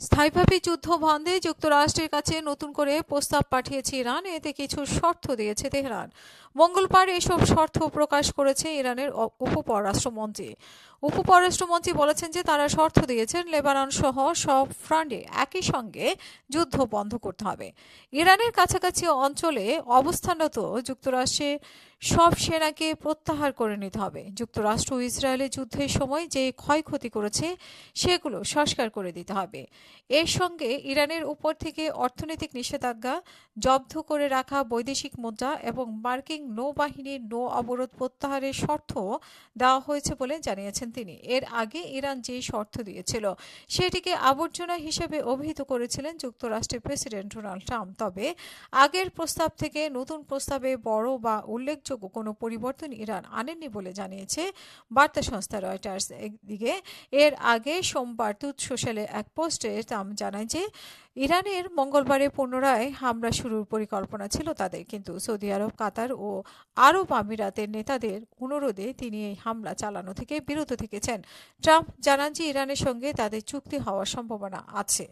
স্থায়ীভাবে যুদ্ধ বন্ধে যুক্তরাষ্ট্রের কাছে নতুন করে প্রস্তাব পাঠিয়েছে ইরান, এতে কিছু শর্ত দিয়েছে তেহরান। মঙ্গলবার এসব শর্ত প্রকাশ করেছে ইরানের উপপররাষ্ট্রমন্ত্রী। উপপররাষ্ট্রমন্ত্রী বলেছেন যে তারা শর্ত দিয়েছেন লেবানন সহ সব ফ্রন্টে একই সঙ্গে যুদ্ধ বন্ধ করতে হবে। ইরানের কাছাকাছি অঞ্চলে অবস্থানরত যুক্তরাষ্ট্রের সব সেনাকে প্রত্যাহার করে নিতে হবে। যুক্তরাষ্ট্র ও ইসরায়েলের যুদ্ধের সময় যে ক্ষয়ক্ষতি করেছে সেগুলো সংস্কার করে দিতে হবে। এর সঙ্গে ইরানের উপর থেকে অর্থনৈতিক নিষেধাজ্ঞা, জব্দ করে রাখা বৈদেশিক মুদ্রা এবং মার্কিন নৌবাহিনীর নৌ অবরোধ প্রত্যাহারের শর্ত দেওয়া হয়েছে বলে জানিয়েছেন তিনি। এর আগে ইরান যে শর্ত দিয়েছিল সেটিকে আবর্জনা হিসেবে অভিহিত করেছিলেন যুক্তরাষ্ট্রের প্রেসিডেন্ট ডোনাল্ড ট্রাম্প। তবে আগের প্রস্তাব থেকে নতুন প্রস্তাবে বড় বা উল্লেখযোগ্য কোনো পরিবর্তন ইরান আনেনি বলে জানিয়েছে বার্তা সংস্থা রয়টার্স। একদিকে এর আগে সোমবার ট্রুথ সোশ্যালে এক পোস্টে ট্রাম্প জানায় যে ইরানের মঙ্গলবারে পুনরায় হামলা শুরুর পরিকল্পনা ছিল তাদের, কিন্তু সৌদি আরব, কাতার ও আরব আমিরাতের নেতাদের অনুরোধে তিনি এই হামলা চালানো থেকে বিরত থেকেছেন। ট্রাম্প জানান যে ইরানের সঙ্গে তাদের চুক্তি হওয়ার সম্ভাবনা আছে।